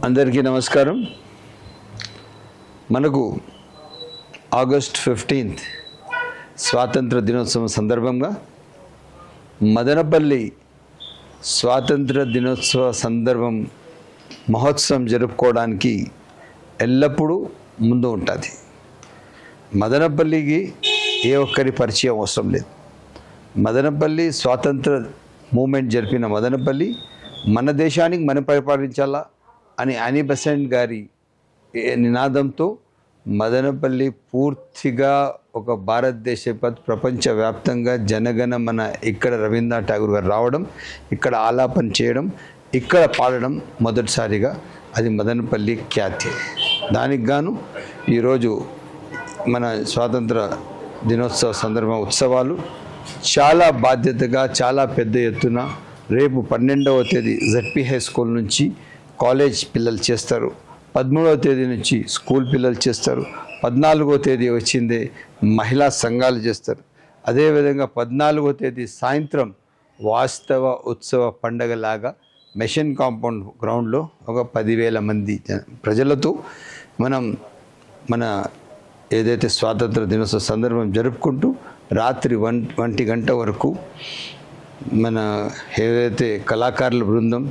అందరికీ నమస్కారం. మనకు ఆగస్ట్ 15 స్వాతంత్ర దినోత్సవం సందర్భంగా మదనపల్లి స్వాతంత్ర దినోత్సవ సందర్భం మహోత్సవం జరుపుకోవడానికి ఎల్లప్పుడూ ముందు ఉంటుంది. మదనపల్లికి ఏ ఒక్కరి పరిచయం అవసరం లేదు. మదనపల్లి స్వాతంత్ర మూమెంట్ జరిపిన మదనపల్లి మన దేశానికి మనం పరిపాలించాలా అని అనీ బెసెంట్ గారి నినాదంతో మదనపల్లి పూర్తిగా ఒక భారతదేశ ప్రపంచవ్యాప్తంగా జనగణమన ఇక్కడ రవీంద్రనాథ్ ఠాగూర్ గారు రావడం, ఇక్కడ ఆలాపన చేయడం, ఇక్కడ పాడడం మొదటిసారిగా అది మదనపల్లి ఖ్యాతి. దానికి గాను ఈరోజు మన స్వాతంత్ర దినోత్సవ సందర్భ ఉత్సవాలు చాలా బాధ్యతగా చాలా పెద్ద ఎత్తున రేపు 12వ తేదీ జెడ్పీ హై స్కూల్ నుంచి కాలేజ్ పిల్లలు చేస్తారు, 13వ తేదీ నుంచి స్కూల్ పిల్లలు చేస్తారు, 14వ తేదీ వచ్చిందే మహిళా సంఘాలు చేస్తారు. అదేవిధంగా 14వ తేదీ సాయంత్రం వాస్తవ ఉత్సవ పండగలాగా మెషిన్ కాంపౌండ్ గ్రౌండ్లో ఒక 10,000 మంది ప్రజలతో మన ఏదైతే స్వాతంత్ర దినోత్సవ సందర్భం జరుపుకుంటూ రాత్రి 1 గంట వరకు మన ఏదైతే కళాకారుల బృందం,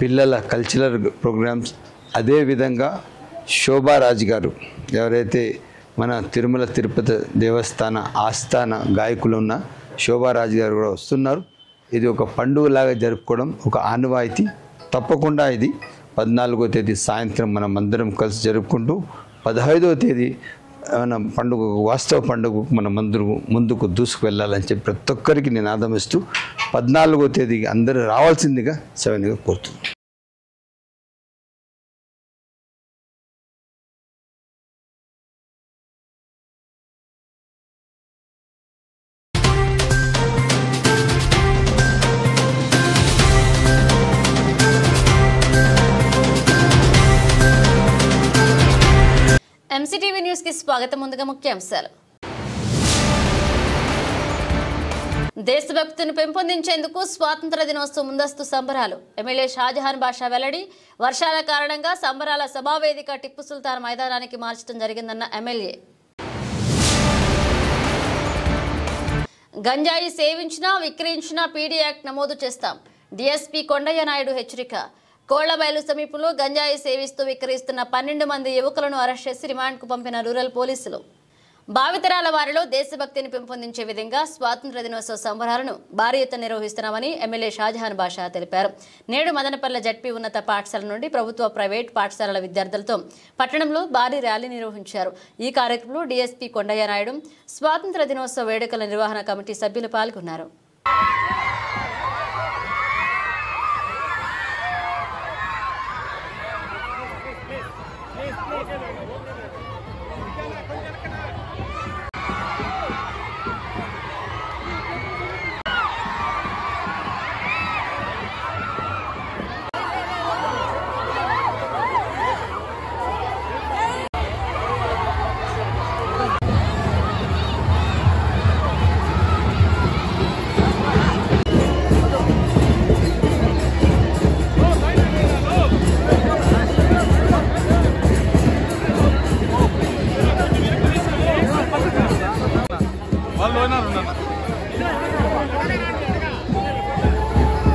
పిల్లల కల్చరల్ ప్రోగ్రామ్స్, అదేవిధంగా శోభారాజ్ గారు ఎవరైతే మన తిరుమల తిరుపతి దేవస్థాన ఆస్థాన గాయకులు ఉన్న శోభారాజ్ గారు కూడా వస్తున్నారు. ఇది ఒక పండుగలాగా జరుపుకోవడం ఒక ఆనవాయితీ. తప్పకుండా ఇది 14వ తేదీ సాయంత్రం మనం అందరం కలిసి జరుపుకుంటూ 15వ తేదీ మన పండుగ వాస్తవ పండుగకు మనం ముందుకు దూసుకు వెళ్ళాలని చెప్పి ప్రతి ఒక్కరికి నేను ఆదమిస్తూ 14వ తేదీకి అందరూ రావాల్సిందిగా సవినీగా కోరుతున్నాను. ఎంసీటీవీ న్యూస్ కి స్వాగతం. ముందుగా ముఖ్యాంశాలు. దేశభక్తిని పెంపొందించేందుకు స్వాతంత్ర దినోత్సవం ముందస్తు సంబరాలు. ఎమ్మెల్యే షాజహాన్ బాషా వెల్లడి. వర్షాల కారణంగా సంబరాల సభావేదిక టిప్పు సుల్తాన్ మైదానానికి మార్చడం జరిగిందన్న ఎమ్మెల్యే. గంజాయి సేవించినా విక్రయించినా పీడీ యాక్ట్ నమోదు చేస్తాం. డీఎస్పీ కొండయ్య నాయుడు హెచ్చరిక. కోళ్లబయలు సమీపంలో గంజాయి సేవిస్తూ విక్రయిస్తున్న 12 మంది యువకులను అరెస్ట్ చేసి రిమాండ్కు పంపిన రూరల్ పోలీసులు. భావితరాల వారిలో దేశభక్తిని పెంపొందించే విధంగా స్వాతంత్ర దినోత్సవ సంబరాలను భారీ ఎత్తున నిర్వహిస్తున్నామని ఎమ్మెల్యే షాజహాన్ బాషా తెలిపారు. నేడు మదనపల్లె జడ్పీ ఉన్నత పాఠశాల నుండి ప్రభుత్వ ప్రైవేట్ పాఠశాలల విద్యార్థులతో పట్టణంలో భారీ ర్యాలీ నిర్వహించారు. ఈ కార్యక్రమంలో డీఎస్పీ కొండయ్య నాయుడు, స్వాతంత్ర దినోత్సవ వేడుకల నిర్వహణ కమిటీ సభ్యులు పాల్గొన్నారు.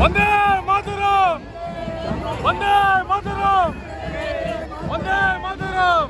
వందే మాతరం, వందే మాతరం, వందే మాతరం.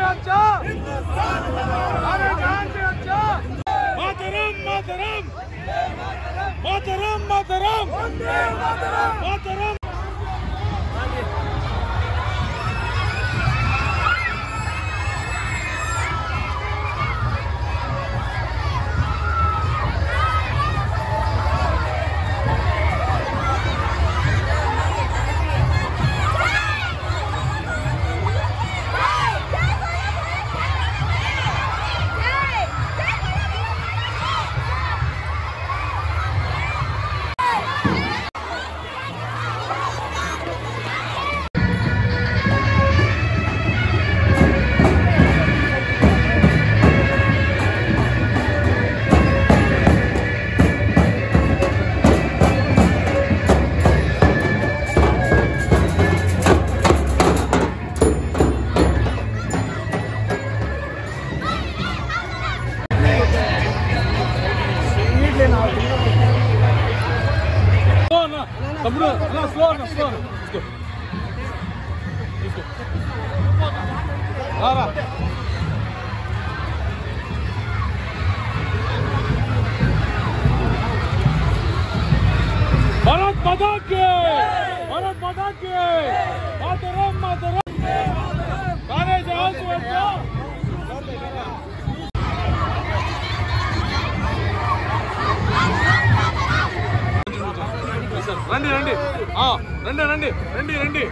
अच्छा अरे जान से अच्छा मातरम मातरम मातरम मातरम मातरम తమ్ముడు అలా స్లో అన్న స్లో తీసుకో తీసుకో రారా భారత్ మాతా కి మాతరం మాతరం కానే జహాజ్ వచ్చా రండి రండి రండి రండి రండి రండి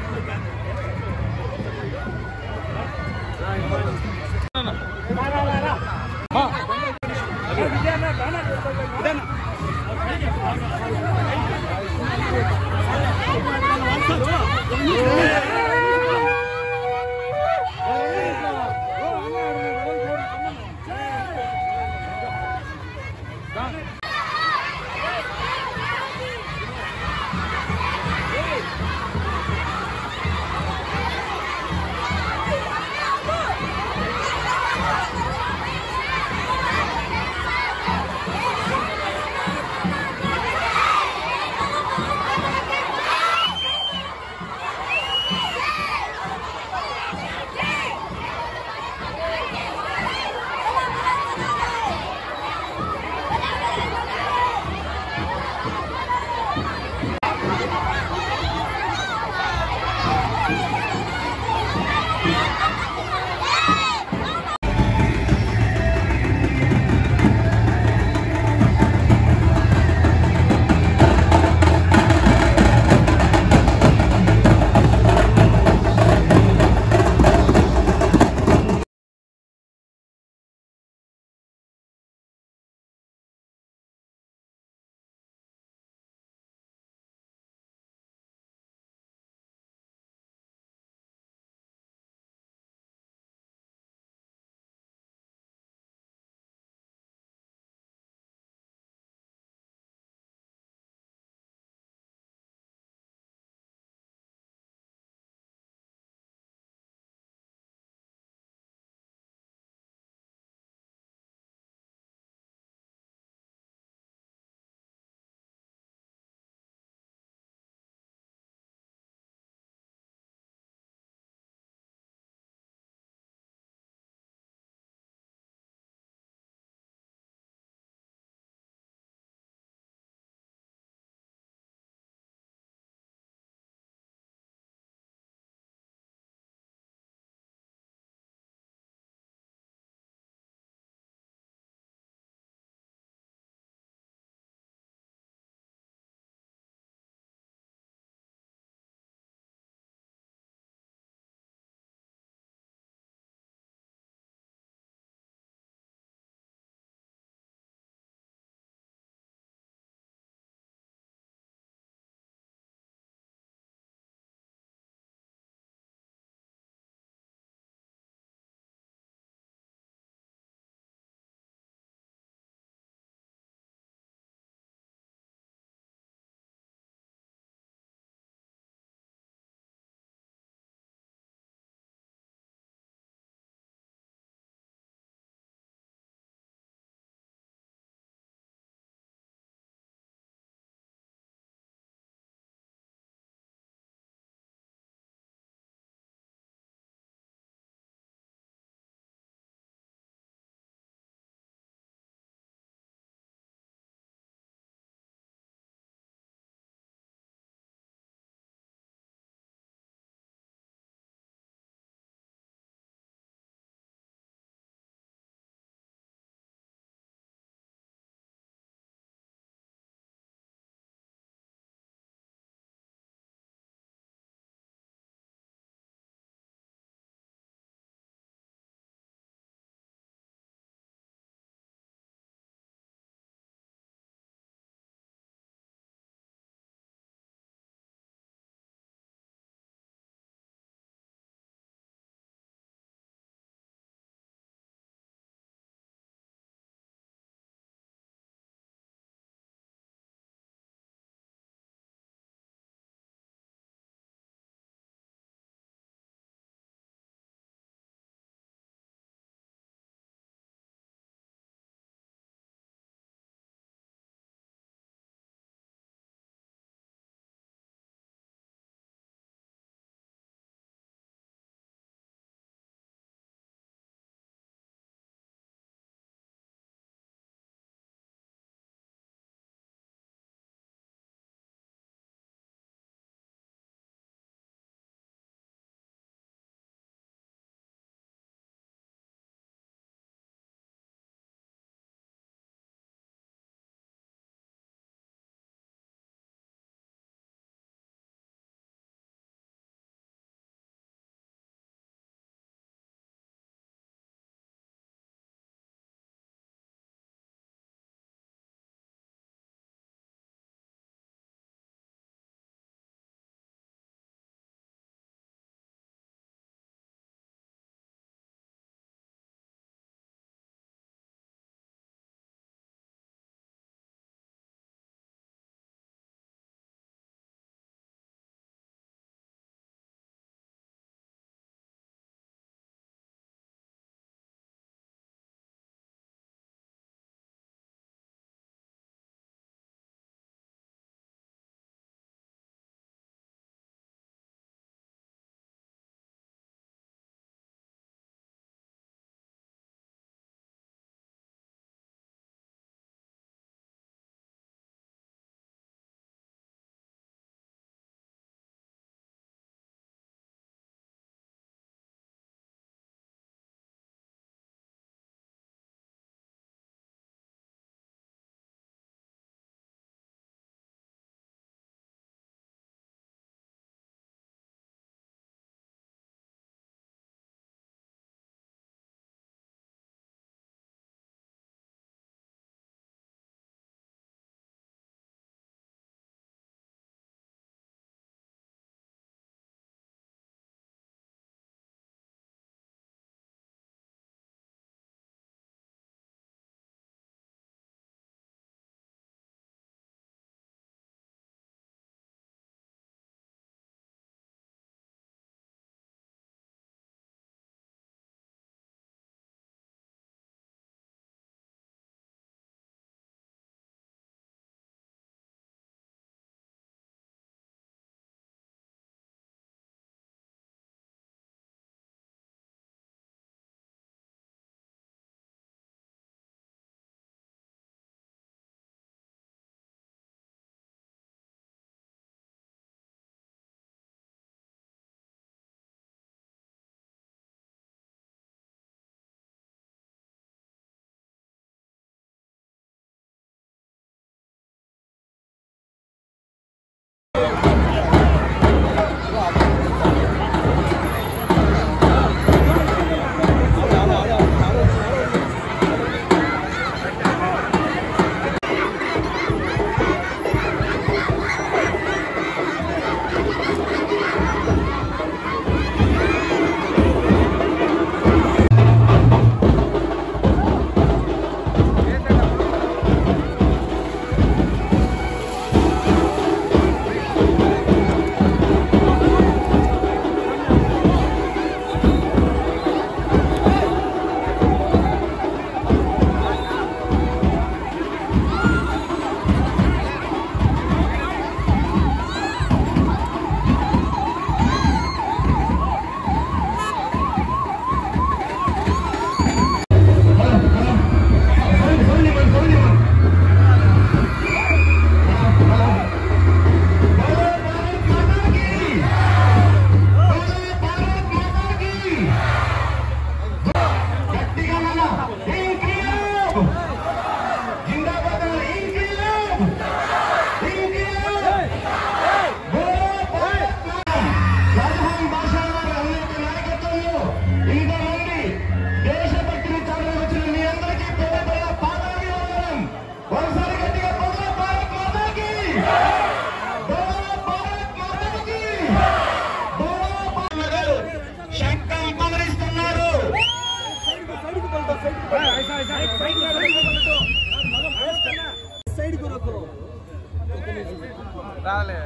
రాలే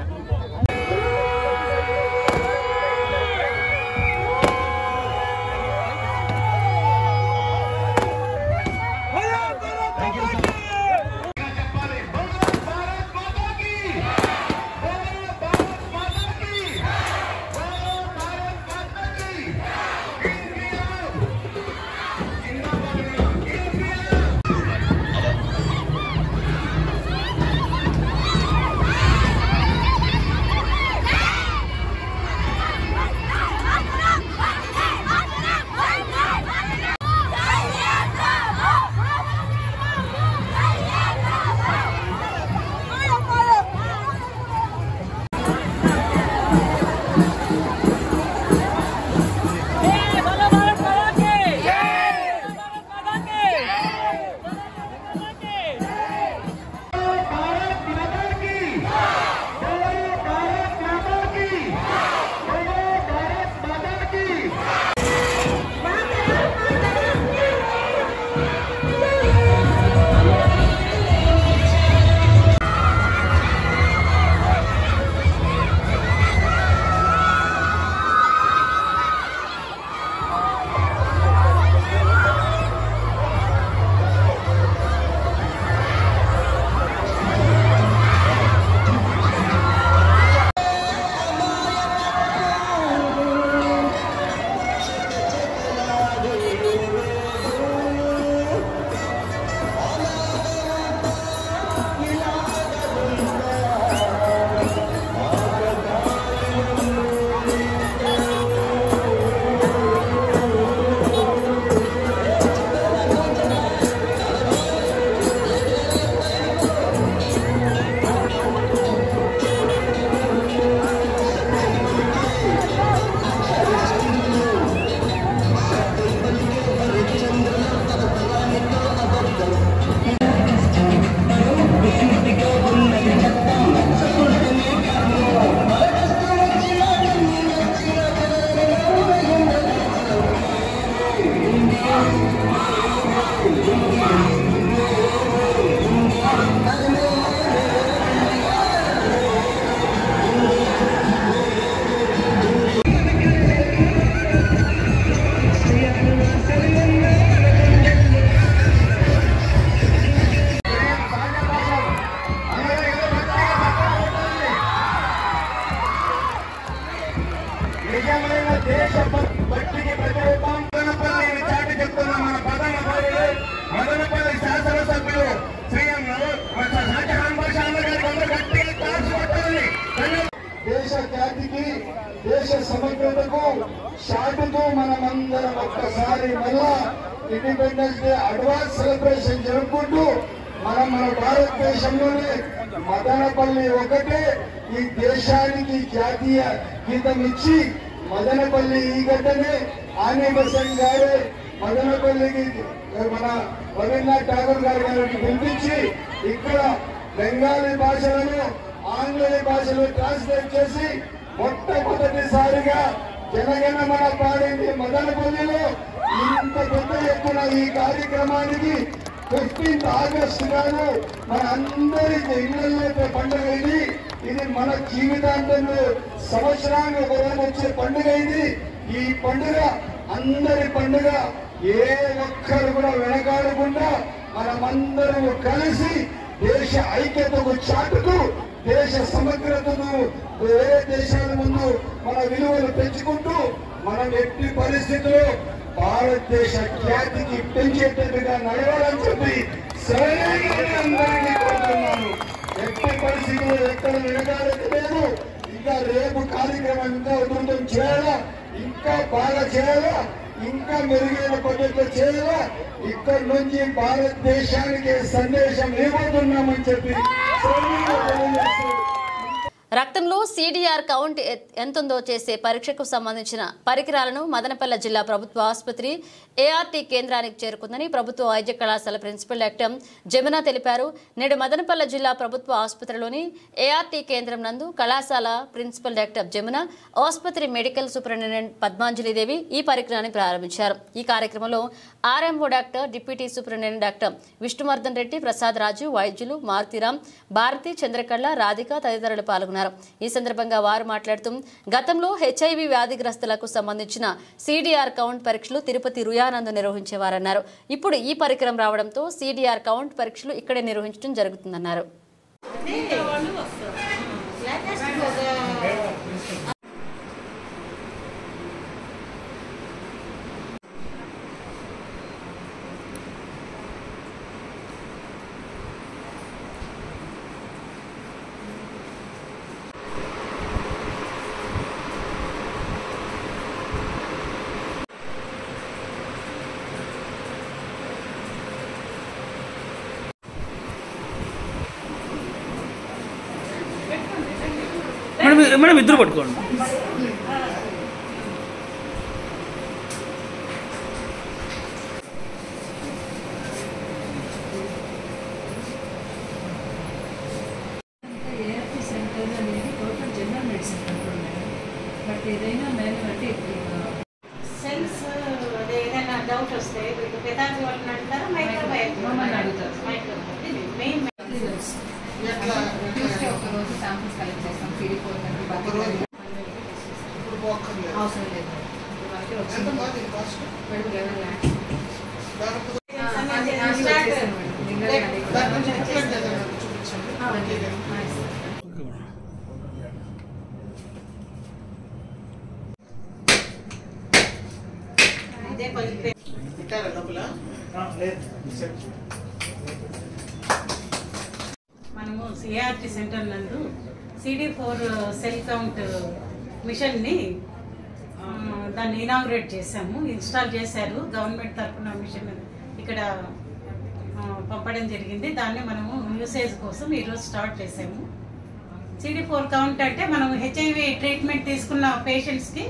దేశ ఖ్యాతికి దేశ సమగ్రతకు శాంతితో మనమందరం ఒక్కసారి మళ్ళా ఇండిపెండెన్స్ డే అడ్వాన్స్ సెలబ్రేషన్ జరుపుకుంటూ మన భారతదేశంలోనే మదనపల్లి ఒకటే ఈ దేశానికి జాతీయ గీతం ఇచ్చి మదనపల్లి ఈ గడ్డనే ఆనీ బెసెంట్ గారే మదనపల్లికి మన రవీంద్రనాథ్ ఠాగూర్ గారికి పిలిపించి ఇక్కడ బెంగాలీ భాషలను ఆంగ్లేయ భాషలో ట్రాన్స్లేట్ చేసి మొట్టమొదటిసారిగా జనగణమన పాడింది మదనపల్లిలో. ఇంత పెద్ద ఎత్తున ఈ కార్యక్రమానికి 15th ఆగస్టు నాడు మన అందరి ఇళ్లలో పండుగ ఇది మన జీవితాంతంలో సంవత్సరానికి ఒకరోజు వచ్చే పండుగ ఇది. ఈ పండుగ అందరి పండుగ. ఏ ఒక్కరు కూడా వెనకాడకుండా మనమందరం కలిసి దేశ ఐక్యతకు చాటుతూ దేశ సమగ్రతను వేరే దేశాల ముందు మన విలువలు పెంచుకుంటూ మనం ఎట్టి పరిస్థితుల్లో భారతదేశ ఖ్యాతికి పెంచేటట్టుగా నడవాలని చెప్పి అందరికీ కోరుతున్నాను. ఎట్టి పరిస్థితుల్లో ఎక్కడ వెనకాడేది లేదు. ఇంకా రేపు కార్యక్రమం ఇంకా ఉధృతం చేయాలా, ఇంకా బాగా చేయాలా, ఇంకా మెరుగైన పద్ధతిలో చేయాలా. ఇక్కడి నుంచి భారతదేశానికి సందేశం ఇవ్వబోతున్నామని చెప్పి రక్తంలో సిడిఆర్ కౌంట్ ఎంతుందో చేసే పరీక్షకు సంబంధించిన పరికరాలను మదనపల్లె జిల్లా ప్రభుత్వ ఆసుపత్రి ఏఆర్టీ కేంద్రానికి చేరుకుందని ప్రభుత్వ వైద్య కళాశాల ప్రిన్సిపల్ డాక్టర్ జమున తెలిపారు. నేడు మదనపల్లె జిల్లా ప్రభుత్వ ఆసుపత్రిలోని ఏఆర్టీ కేంద్రం నందు కళాశాల ప్రిన్సిపల్ డాక్టర్ జమున, ఆసుపత్రి మెడికల్ సూపరింటెండెంట్ పద్మాంజలిదేవి ఈ పరికరాన్ని ప్రారంభించారు. ఈ కార్యక్రమంలో RMO doctor, deputy superintendent doctor Vishnuvardhan Reddy, Prasad Raju, వైద్యులు మారుతిరామ్, భారతి, చంద్రకళ, రాధిక తదితరులు పాల్గొన్నారు. ఈ సందర్భంగా వారు మాట్లాడుతూ గతంలో హెచ్ఐవి వ్యాధిగ్రస్తులకు సంబంధించిన సిడిఆర్ కౌంట్ పరీక్షలు తిరుపతి రుయానందు నిర్వహించేవారన్నారు. ఇప్పుడు ఈ పరికరం రావడంతో సిడిఆర్ కౌంట్ పరీక్షలు ఇక్కడే నిర్వహించడం జరుగుతుందన్నారు. మేడం ఇద్దరు పట్టుకోండి. ఏఆర్టీ సెంటర్ అనేది total general medicine control madam. But ఏదైనా మేడం అంటే సెల్స్ అదే ఏదైనా డౌట్ వస్తే పెదాలజీ వాళ్ళని అడుగుతారా, మైక్రోబయాలజీ మమ్మల్ని అడుగుతారు. మైక్రోబయాలజీ మెయిన్ ఒకరోజు శాంపుల్స్ కలెక్ట్ చేస్తాం. CD4 అవసరం లేదు. మనము ఏఆర్టీ సెంటర్ నందు CD4 సెల్ కౌంట్ మిషన్ని దాన్ని ఇనాగ్రేట్ చేశాము, ఇన్స్టాల్ చేశారు. గవర్నమెంట్ తరఫున మిషన్ ఇక్కడ పంపడం జరిగింది. దాన్ని మనము యూసేజ్ కోసం ఈరోజు స్టార్ట్ చేసాము. CD4 కౌంట్ అంటే మనం హెచ్ఐవి ట్రీట్మెంట్ తీసుకున్న పేషెంట్స్కి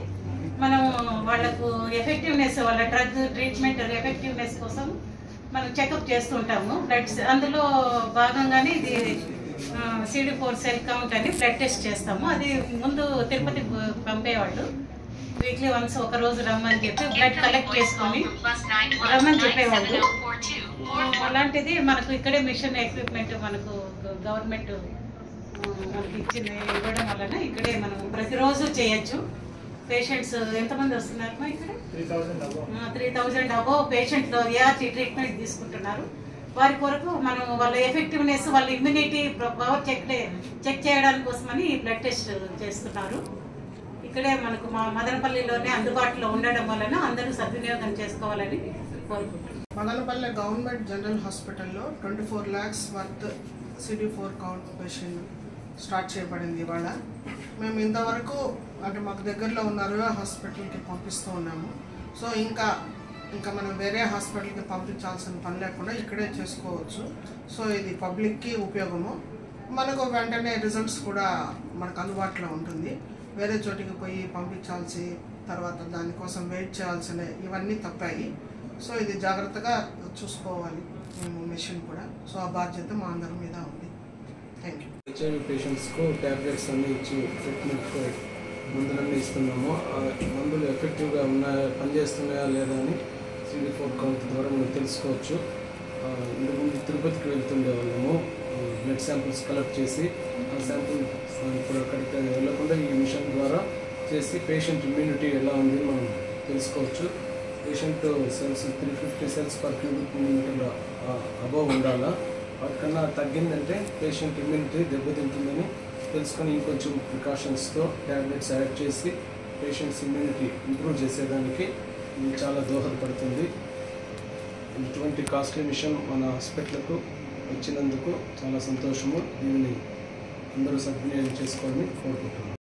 మనం వాళ్ళకు ఎఫెక్టివ్నెస్, వాళ్ళ డ్రగ్ ట్రీట్మెంట్ ఎఫెక్టివ్నెస్ కోసం మనం చెకప్ చేస్తుంటాము. బ్లడ్ అందులో భాగంగానే ఇది CD4 సెల్ కౌంట్ అని బ్లడ్ టెస్ట్ చేస్తాము. అది ముందు తిరుపతి పంపేవాళ్ళు. వీక్లీ వన్స్ ఒక రోజు రమ్మని చెప్పి బ్లడ్ కలెక్ట్ చేసుకొని రమ్మని చెప్పేవాళ్ళు. అలాంటిది మనకు ఇక్కడే మిషన్ ఎక్విప్మెంట్ మనకు గవర్నమెంట్ మనకి ఇవ్వడం వలన ఇక్కడే మనం ప్రతిరోజు చేయొచ్చు. పేషెంట్స్ ఎంతమంది వస్తున్నారు ఇక్కడ? 3000 అబోవ్ పేషెంట్లు ఏఆర్టీ ట్రీట్మెంట్ తీసుకుంటున్నారు. వారి కొరకు మనం వాళ్ళ ఎఫెక్టివ్నెస్, వాళ్ళ ఇమ్యూనిటీ పవర్ చెక్ చేయడానికి కోసమని బ్లడ్ టెస్ట్ చేస్తున్నారు. ఇక్కడే మనకు మా మదనపల్లిలోనే అందుబాటులో ఉండడం వలన అందరూ సద్వినియోగం చేసుకోవాలని కోరుకుంటున్నాం. మదనపల్లి గవర్నమెంట్ జనరల్ హాస్పిటల్లో 24 lakhs worth CD4 count machine start చేయబడింది ఇవాళ. మేము ఇంతవరకు అంటే మాకు దగ్గరలో ఉన్న అరువా హాస్పిటల్కి పంపిస్తూ ఉన్నాము. సో ఇంకా మనం వేరే హాస్పిటల్కి పంపించాల్సిన పని లేకుండా ఇక్కడే చేసుకోవచ్చు. సో ఇది పబ్లిక్కి ఉపయోగము. మనకు వెంటనే రిజల్ట్స్ కూడా మనకు అందుబాటులో ఉంటుంది. వేరే చోటికి పోయి పంపించాల్సి తర్వాత దానికోసం వెయిట్ చేయాల్సిన ఇవన్నీ తప్పాయి. సో ఇది జాగ్రత్తగా చూసుకోవాలి మేము మిషన్ కూడా. సో ఆ బాధ్యత మా అందరి మీద ఉంది. Thank you. హెచ్ఐవి పేషెంట్స్కు ట్యాబ్లెట్స్ అన్నీ ఇచ్చి ట్రీట్మెంట్ మందులన్నీ ఇస్తున్నాము. మందులు ఎఫెక్టివ్గా ఉన్నాయా, పనిచేస్తున్నాయా లేదా అని CD4 కౌంట్ ద్వారా మనం తెలుసుకోవచ్చు. ఇంతకుముందు తిరుపతికి వెళ్తుండే వాళ్ళము బ్లడ్ శాంపిల్స్ కలెక్ట్ చేసి ఆ శాంపిల్ ఇప్పుడు అక్కడికి వెళ్ళకుండా ఈ మిషన్ ద్వారా చేసి పేషెంట్ ఇమ్యూనిటీ ఎలా ఉంది మనం తెలుసుకోవచ్చు. Patient cells 350 cells per cubic millimeter above ఉండాలా, వాటికన్నా తగ్గిందంటే పేషెంట్ ఇమ్యూనిటీ దెబ్బతింటుందని తెలుసుకొని ఇంకొంచెం ప్రికాషన్స్తో ట్యాబ్లెట్స్ యాడ్ చేసి పేషెంట్స్ ఇమ్యూనిటీ ఇంప్రూవ్ చేసేదానికి ఇది చాలా దోహదపడుతుంది. ఇటువంటి కాస్ట్లీ మిషన్ మన హాస్పిటల్కు వచ్చినందుకు చాలా సంతోషము. దీనిని అందరూ సద్వినియోగం చేసుకోవాలని కోరుకుంటున్నాను.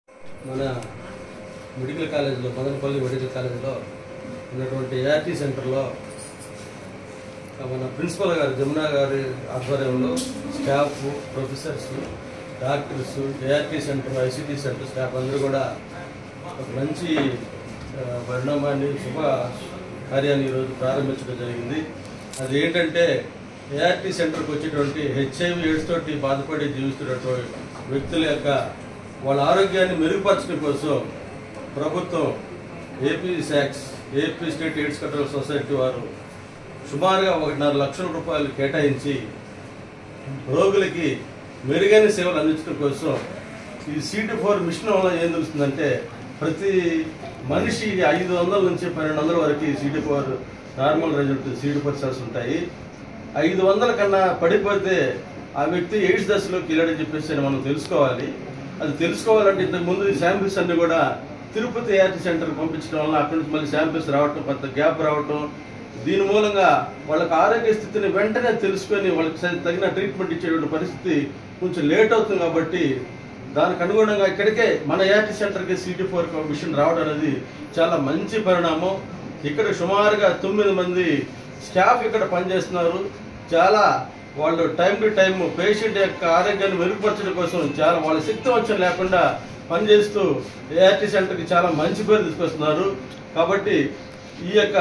మన మెడికల్ కాలేజీలో, మదనపల్లి మెడికల్ కాలేజీలో ఉన్నటువంటి ART సెంటర్లో మన ప్రిన్సిపల్ గారు జమునా గారి ఆధ్వర్యంలో staff, professors, doctors, ART centre, ICT centre staff అందరూ కూడా ఒక మంచి పరిణామాన్ని, శుభ కార్యాన్ని ఈరోజు ప్రారంభించడం జరిగింది. అది ఏంటంటే ART సెంటర్కి వచ్చేటువంటి HIV AIDS తోటి బాధపడి జీవిస్తున్నటువంటి వ్యక్తుల యొక్క వాళ్ళ ఆరోగ్యాన్ని మెరుగుపరచడం కోసం ప్రభుత్వం AP state AIDS control society వారు సుమారుగా 1.5 లక్షల రూపాయలు కేటాయించి రోగులకి మెరుగైన సేవలు అందించడం కోసం ఈ CD4 మిషన్ వల్ల ఏం తెలుస్తుందంటే ప్రతి మనిషి 500 నుంచి 1200 వరకు CD4 normal result CD4 cells ఉంటాయి. 500 కన్నా పడిపోతే ఆ వ్యక్తి ఎయిడ్స్ దశలోకి వెళ్ళాడని చెప్పేసి మనం తెలుసుకోవాలి. అది తెలుసుకోవాలంటే ఇంతకుముందు ఈ శాంపిల్స్ అన్ని కూడా తిరుపతి ART సెంటర్కి పంపించడం వల్ల అక్కడి నుంచి మళ్ళీ శాంపిల్స్ రావటం, కొంత గ్యాప్ రావటం, దీని మూలంగా వాళ్ళకి ఆరోగ్య స్థితిని వెంటనే తెలుసుకొని వాళ్ళకి తగిన ట్రీట్మెంట్ ఇచ్చేటువంటి పరిస్థితి కొంచెం లేట్ అవుతుంది. కాబట్టి దానికి అనుగుణంగా ఇక్కడికే మన ART సెంటర్కి CD4 మిషన్ రావడం అనేది చాలా మంచి పరిణామం. ఇక్కడ సుమారుగా 9 మంది స్టాఫ్ ఇక్కడ పనిచేస్తున్నారు. చాలా వాళ్ళు టైం టు టైం పేషెంట్ యొక్క ఆరోగ్యాన్ని మెరుగుపరచడం కోసం చాలా వాళ్ళ శక్తి వంచన లేకుండా పనిచేస్తూ ART సెంటర్కి చాలా మంచి పేరు తీసుకొస్తున్నారు. కాబట్టి ఈ యొక్క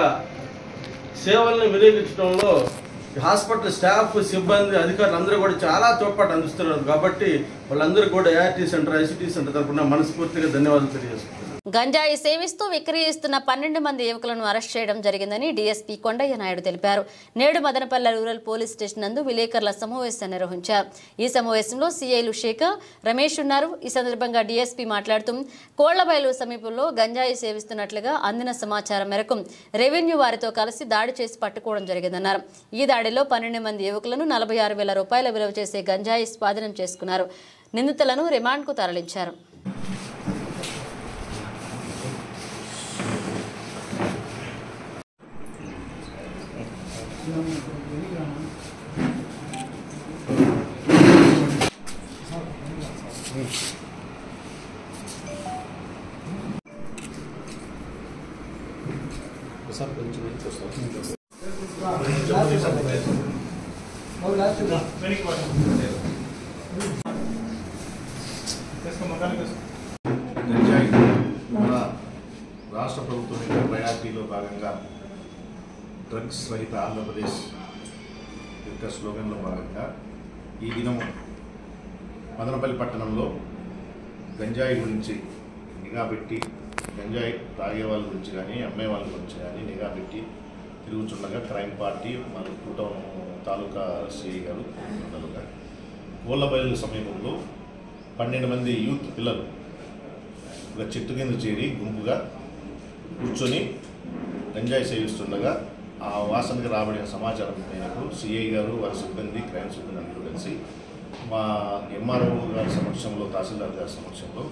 సేవల్ని వినియోగించడంలో హాస్పిటల్ స్టాఫ్, సిబ్బంది, అధికారులు అందరూ కూడా చాలా తోడ్పాటు అందిస్తున్నారు. కాబట్టి వాళ్ళందరూ కూడా ART సెంటర్, ICT సెంటర్ తరఫున మనస్ఫూర్తిగా ధన్యవాదాలు తెలియజేస్తున్నారు. గంజాయి సేవిస్తూ విక్రయిస్తున్న 12 మంది యువకులను అరెస్ట్ చేయడం జరిగిందని DSP కొండయ్య నాయుడు తెలిపారు. నేడు మదనపల్లె రూరల్ పోలీస్ స్టేషన్ నందు విలేకరుల సమావేశం నిర్వహించారు. ఈ సమావేశంలో CIలు శేఖర్, రమేష్ ఉన్నారు. ఈ సందర్భంగా DSP మాట్లాడుతూ కోళ్లబయలు సమీపంలో గంజాయి సేవిస్తున్నట్లుగా అందిన సమాచారం మేరకు రెవెన్యూ వారితో కలిసి దాడి చేసి పట్టుకోవడం జరిగిందన్నారు. ఈ దాడిలో 12 మంది యువకులను 46,000 రూపాయల విలువ చేసే గంజాయి స్వాధీనం చేసుకున్నారు. నిందితులను రిమాండ్కు తరలించారు. గంజాయి మన రాష్ట్ర ప్రభుత్వం యొక్క ప్రయారిటీలో భాగంగా డ్రగ్స్ రహిత ఆంధ్రప్రదేశ్ యొక్క స్లోగన్లో భాగంగా ఈ దినం మదనపల్లి పట్టణంలో గంజాయి గురించి నిఘా పెట్టి, గంజాయి తాగే వాళ్ళ గురించి కానీ అమ్మే వాళ్ళ గురించి కానీ నిఘా పెట్టి తిరుగుతుండగా క్రైమ్ పార్టీ మన కూటమి తాలూకా సిఐ గారు మండలుగా కోళ్లబయలు సమీపంలో 12 మంది యూత్ పిల్లలు ఒక చెట్టు కింద చేరి గుంపుగా కూర్చొని గంజాయి సేవిస్తుండగా ఆ వాసనకి రాబడిన సమాచారం మేరకు సిఐ గారు, వారి సిబ్బంది, క్రైమ్ సిబ్బంది అందరూ కలిసి మా MRO గారి సమక్షంలో, తహసీల్దార్ గారి సమక్షంలో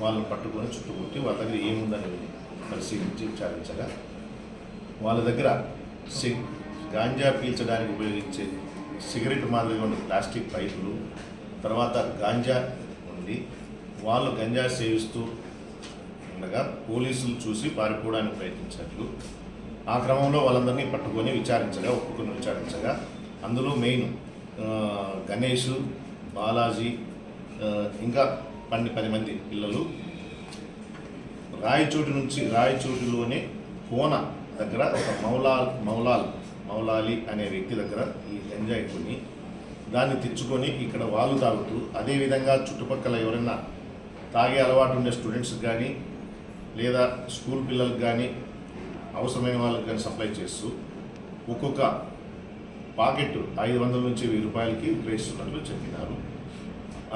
వాళ్ళని పట్టుకొని చుట్టుముట్టి వాళ్ళ దగ్గర ఏముందని పరిశీలించి విచారించగా వాళ్ళ దగ్గర గాంజా పీల్చడానికి ఉపయోగించే సిగరెట్ మాదిరిగా ఉండే ప్లాస్టిక్ పైపులు, తర్వాత గాంజా ఉండి వాళ్ళు గంజా సేవిస్తూ ఉండగా పోలీసులు చూసి పారిపోవడానికి ప్రయత్నించినట్లు, ఆ క్రమంలో వాళ్ళందరినీ పట్టుకొని విచారించగా అందులో మెయిన్ గణేష్, బాలాజీ ఇంకా 10 మంది పిల్లలు రాయచోటిలోనే కోన దగ్గర ఒక మౌలాలి అనే వ్యక్తి దగ్గర ఈ గంజాయి కొని దాన్ని తెచ్చుకొని ఇక్కడ వాళ్ళు తాగుతూ, అదేవిధంగా చుట్టుపక్కల ఎవరైనా తాగే అలవాటు ఉండే స్టూడెంట్స్కి కానీ లేదా స్కూల్ పిల్లలకు కానీ అవసరమైన వాళ్ళకి కానీ సప్లై చేస్తూ ఒక్కొక్క పాకెట్ 500 నుంచి 1000 రూపాయలకి విక్రయిస్తున్నట్లు చెప్పినారు.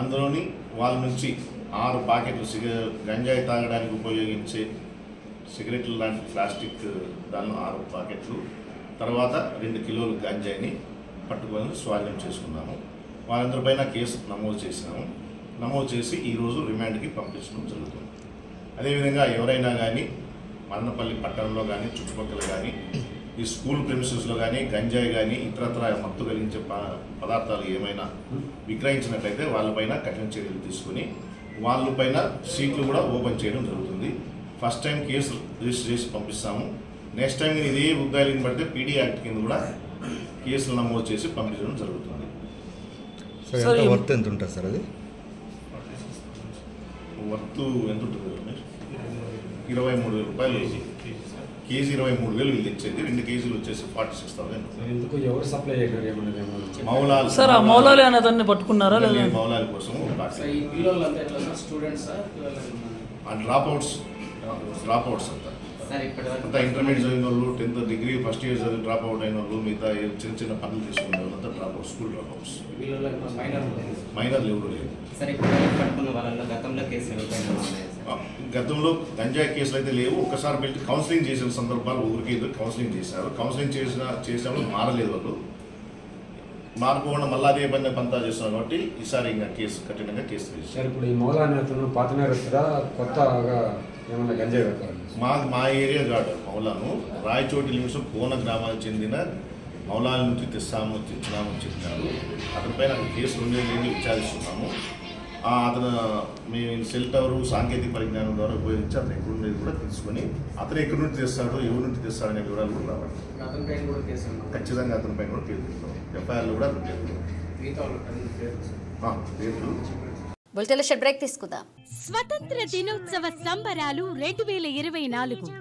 అందులోని వాళ్ళ నుంచి 6 పాకెట్లు గంజాయి తాగడానికి ఉపయోగించే సిగరెట్లు లాంటి ప్లాస్టిక్ దానిలో 6 పాకెట్లు, తర్వాత 2 కిలోలు గంజాయిని పట్టుకొని స్వాధీనం చేసుకున్నాము. వాళ్ళందరిపైన కేసు నమోదు చేసి ఈరోజు రిమాండ్కి పంపించడం జరుగుతుంది. అదేవిధంగా ఎవరైనా కానీ మదనపల్లి పట్టణంలో కానీ చుట్టుపక్కల కానీ ఈ స్కూల్ ప్రెమిసెస్లో కానీ గంజాయి కానీ ఇతరత్ర మత్తు కలిగించే పదార్థాలు ఏమైనా విక్రయించినట్లయితే వాళ్ళపైన కఠిన చర్యలు తీసుకొని వాళ్ళపైన సీట్లు కూడా ఓపెన్ చేయడం జరుగుతుంది. ఫస్ట్ టైం కేసు రిజిస్టర్ చేసి పంపిస్తాము. నెక్స్ట్ టైం ఇదే ఉద్దాయిని పడితే పీడీ యాక్ట్ కింద కూడా కేసులు నమోదు చేసి పంపించడం జరుగుతుంది. వర్త్ ఎంత ఉంటుంది సార్? అది వర్త్ ఎంత ఉంటుంది? 23,000 రూపాయలు కేజీ. 23,000 వీళ్ళు తెచ్చేది. 2 కేజీలు వచ్చేసి 46,000. ఎవరు సప్లై మౌలాలి పట్టుకున్నారా? మౌలాలి కోసం డ్రాప్ అవుట్స్ అంతా ఇంటర్మీడియట్ చదివిన వాళ్ళు, 10th డిగ్రీ ఫస్ట్ ఇయర్ చదివి డ్రాప్ అవుట్ అయిన వాళ్ళు, మిగతా చిన్న పనులు తీసుకునే వాళ్ళంతా drop out, school drop outs. మైనర్లు ఎవరు లేదు. గతంలో గంజాయి కేసులు అయితే లేవు. ఒక్కసారి పెట్టి కౌన్సిలింగ్ చేసిన సందర్భాలు ఊరికి కౌన్సిలింగ్ చేశారు. కౌన్సిలింగ్ చేసినప్పుడు మారలేదు వాళ్ళు. మారుకోకుండా మళ్ళీ అదే పంతా చేస్తున్నారు కాబట్టి ఈసారి ఇంకా కఠినంగా కేసు సార్. ఇప్పుడు ఈ మౌలాని అతను పాత నేరస్తుడా, కొత్తగా ఏమన్నా గంజాయి వ్యాపారం? మా ఏరియా కాదు మౌలాను, రాయచోటి లిమిట్స్ కోన గ్రామానికి చెందిన మౌలాల నుంచి తెచ్చినామని చెప్పినారు. అతనిపైన కేసులు ఉండేది విచారిస్తున్నాము. అతను మేము సెల్ టవర్ సాంకేతిక పరిజ్ఞానం ద్వారా ఉపయోగించి అతను ఎక్కడ ఉండేది కూడా తెలుసుకొని అతను ఎక్కడి నుంచి తెస్తాడో, ఎవరి నుంచి తెస్తాడనే వివరాలు కూడా రావాలి. ఖచ్చితంగా అతనిపైన కూడా కేసు తీస్తాం. ఎఫ్ఐఆర్లు కూడా బులెటిన్ బ్రేక్ తీసుకుందాం. స్వతంత్ర దినోత్సవ సంబరాలు 2024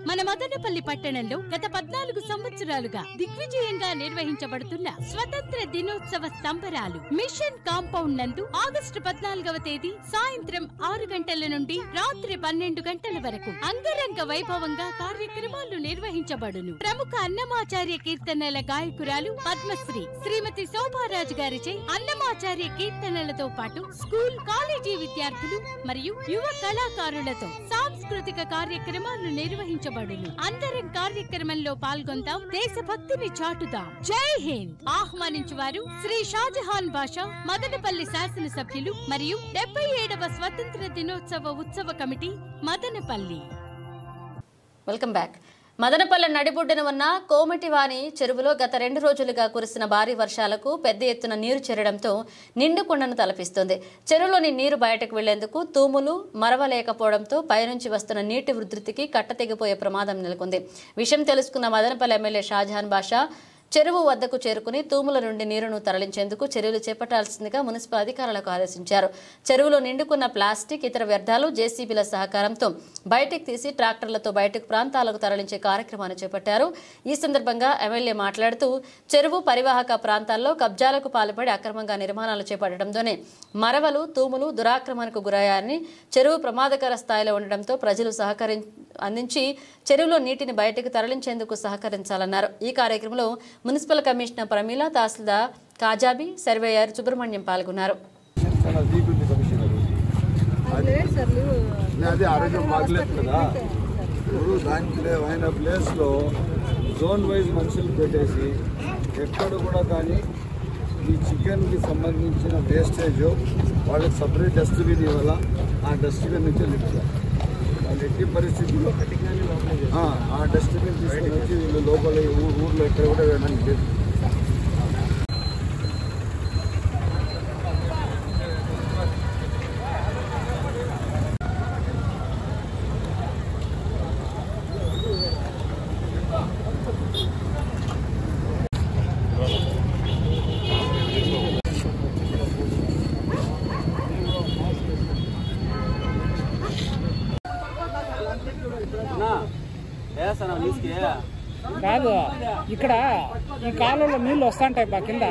మన మదనపల్లి పట్టణంలో గత 14 సంవత్సరాలుగా దిగ్విజయంగా నిర్వహించబడుతున్న స్వతంత్ర దినోత్సవ సంబరాలు మిషన్ కాంపౌండ్ నందు ఆగస్టు 14వ తేదీ సాయంత్రం 6 గంటల నుండి రాత్రి 12 గంటల వరకు అంగరంగ వైభవంగా కార్యక్రమాలు నిర్వహించబడును. ప్రముఖ అన్నమాచార్య కీర్తనల గాయకురాలు పద్మశ్రీ శ్రీమతి శోభారాజు గారిచే అన్నమాచార్య కీర్తనలతో పాటు స్కూల్ కాలేజీ విద్యార్థులు మరియు యువ కళాకారులతో సాంస్కృతిక కార్యక్రమాలు నిర్వహించబడును. అందరం కార్యక్రమంలో పాల్గొందాం, దేశభక్తిని చాటుదాం. జై హింద్. ఆహ్వానించువారు శ్రీ షాజహాన్ బాషా, మదనపల్లి శాసనసభ్యులు మరియు 77వ స్వతంత్ర దినోత్సవ ఉత్సవ committee, Madanapalle. Welcome back. Madanapalle నడిబొడ్డున ఉన్న కోమటివాని చెరువులో గత 2 రోజులుగా కురిసిన భారీ వర్షాలకు పెద్ద ఎత్తున నీరు చేరడంతో నిండుకొండను తలపిస్తుంది. చెరువులోని నీరు బయటకు వెళ్లేందుకు తూములు మరవలేకపోవడంతో పైనుంచి వస్తున్న నీటి ఉధృతికి కట్టతెగిపోయే ప్రమాదం నెలకొంది. విషయం తెలుసుకున్న మదనపల్లె ఎమ్మెల్యే షాజహాన్ బాషా చెరువు వద్దకు చేరుకుని తూముల నుండి నీరును తరలించేందుకు చర్యలు చేపట్టాల్సిందిగా మున్సిపల్ అధికారులకు ఆదేశించారు. చెరువులో నిండుకున్న ప్లాస్టిక్, ఇతర వ్యర్థాలు జేసీబీల సహకారంతో బయటకు తీసి ట్రాక్టర్లతో బయటకు ప్రాంతాలకు తరలించే కార్యక్రమాన్ని చేపట్టారు. ఈ సందర్భంగా ఎమ్మెల్యే మాట్లాడుతూ చెరువు పరివాహక ప్రాంతాల్లో కబ్జాలకు పాల్పడి అక్రమంగా నిర్మాణాలు చేపట్టడంతోనే మరవలు, తూములు దురాక్రమణకు గురయ్యారని, చెరువు ప్రమాదకర స్థాయిలో ఉండడంతో ప్రజలు అందించి చెరువులో నీటిని బయటకు తరలించేందుకు సహకరించాలన్నారు. ఈ కార్యక్రమంలో మున్సిపల్ కమిషనర్ ప్రమీల, తహసీల్దార్ కాజాబీ, సర్వేయర్ సుబ్రహ్మణ్యం పాల్గొన్నారు. ఆయన ప్లేస్లో జోన్ వైజ్ మనుషులు పెట్టేసి ఎక్కడ కూడా కానీ ఈ చికెన్కి సంబంధించిన వేస్టేజ్ వాళ్ళకి సపరేట్ డస్ట్బిన్ ఇవ్వాల. ఆ డస్ట్బిన్ నుంచి లిఫ్ట్ వాళ్ళు ఎట్టి పరిస్థితుల్లో ఆ డస్ట్బిన్ తీసుకొని వచ్చి వీళ్ళు లోపల ఊర్లో ఎక్కడ కూడా వేయడానికి లేదు. కాదు ఇక్కడ ఈ కాలంలో నీళ్ళు వస్తుంటాయి బా కింద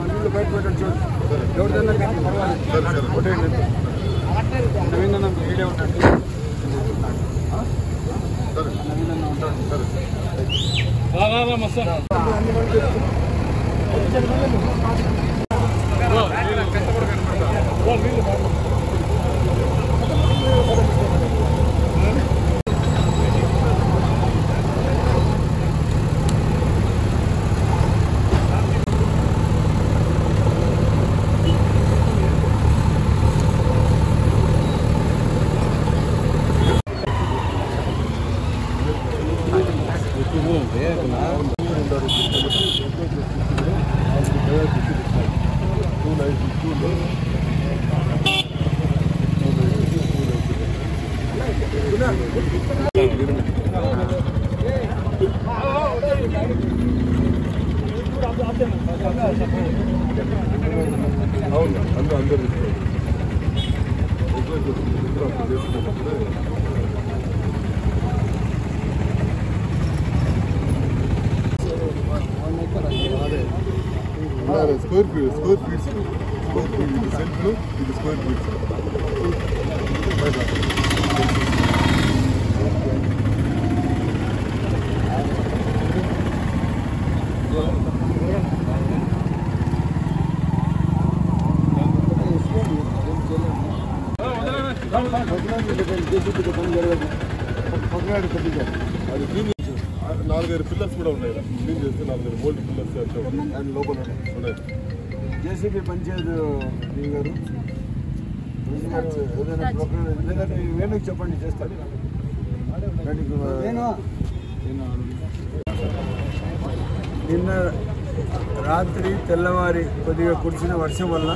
నీళ్ళు బయట పెట్టండి చూడండి ఎవరిదైనా కొట్టేయండి నవీన్ అన్న వీడియో ఉండండి నవీన్ అన్న ఉంటాడు సరే స్క్వేర్ ఫీట్స్ ఇది సెల్ఫ్లు ఇది స్క్వేర్ ఫీట్స్ అది క్లీన్ 4-5 పిల్లర్స్ కూడా ఉన్నాయి క్లీన్ చేస్తే 4-5 బోల్ట్ పిల్లర్స్ అండ్ లోపల ఉన్నాయి జేసీబీ పనిచేయదు గారు లేదంటే వేణుకి చెప్పండి చేస్తాడు నిన్న రాత్రి తెల్లవారి కొద్దిగా కురిసిన వర్షం వల్ల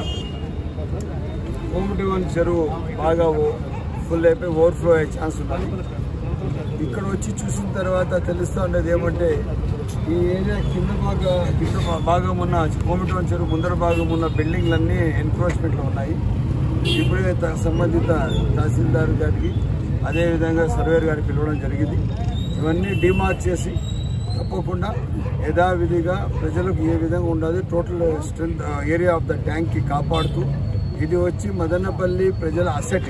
కోమటివన్ చెరువు బాగా ఫుల్ అయిపోయి ఓవర్ఫ్లో అయ్యే ఛాన్స్ ఉంది. ఇక్కడ వచ్చి చూసిన తర్వాత తెలుస్తూ ఉండేది ఏమంటే ఈ ఏరియా కింద భాగం ఉన్న కోమటివన్ చెరువు ముందర భాగం ఉన్న బిల్డింగ్లన్నీ ఎన్క్రోచ్మెంట్లో ఉన్నాయి. ఇప్పుడే సంబంధిత తహసీల్దార్ గారికి అదేవిధంగా సర్వేర్ గారికి పిలవడం జరిగింది. ఇవన్నీ డిమార్క్ చేసి తప్పకుండా యథావిధిగా ప్రజలకు ఏ విధంగా ఉండదు total strength area of the ట్యాంక్కి కాపాడుతూ ఇది వచ్చి మదనపల్లి ప్రజల అసెట్.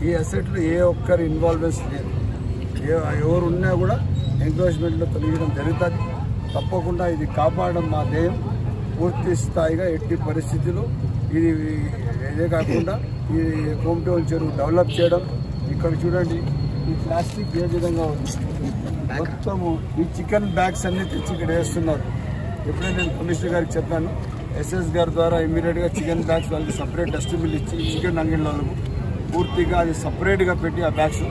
ఈ అసెట్లో ఏ ఒక్కరి ఇన్వాల్వ్మెంట్స్ లేదు. ఎవరు ఉన్నా కూడా ఎంక్రోచ్మెంట్లో తొలగించడం జరుగుతుంది. తప్పకుండా ఇది కాపాడడం మా ధ్యేయం. పూర్తి స్థాయిగా ఎట్టి పరిస్థితుల్లో ఇది ఇదే కాకుండా ఈ కోమటివన్ చెరువు డెవలప్ చేయడం. ఇక్కడ చూడండి ఈ ప్లాస్టిక్ ఏ విధంగా ఉంది. మొత్తము ఈ చికెన్ బ్యాగ్స్ అన్ని తెచ్చి ఇక్కడ వేస్తున్నారు. ఎప్పుడైనా నేను కమిషనర్ గారికి చెప్పాను, ఎస్ఎస్ గారి ద్వారా ఇమీడియట్గా చికెన్ బ్యాగ్స్ వాళ్ళకి సపరేట్ డస్ట్బిన్ ఇచ్చి చికెన్ అంగిళ్ళ వాళ్ళకు పూర్తిగా అది సపరేట్గా పెట్టి ఆ బ్యాగ్స్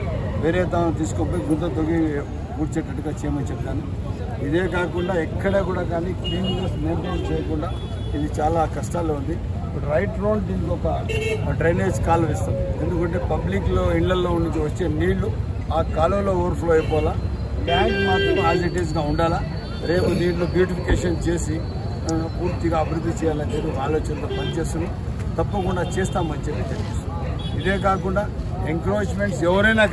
వేరే తాను తీసుకుపోయి గుంత తొగి కూర్చేటట్టుగా చేయమని చెప్పాను. ఇదే కాకుండా ఎక్కడ కూడా కానీ క్లీన్నెస్ మెయింటైన్ చేయకుండా ఇది చాలా కష్టాల్లో ఉంది. ఇప్పుడు రైట్ రోడ్ దీనికి ఒక డ్రైనేజ్ కాలువ ఇస్తాం. ఎందుకంటే పబ్లిక్లో ఇళ్లలో నుంచి వచ్చే నీళ్లు ఆ కాలువలో ఓవర్ఫ్లో అయిపోవాలా. ట్యాంక్ మాత్రం యాజ్ ఇట్ ఈస్గా ఉండాలా. రేపు దీంట్లో బ్యూటిఫికేషన్ చేసి పూర్తిగా అభివృద్ధి చేయాలని చెప్పి ఆలోచనతో పనిచేస్తున్నాం. తప్పకుండా చేస్తామని చెప్పి తెలియజేస్తున్నాం. ఇదే కాకుండా ఎంక్రోచ్మెంట్స్ ఎవరైనా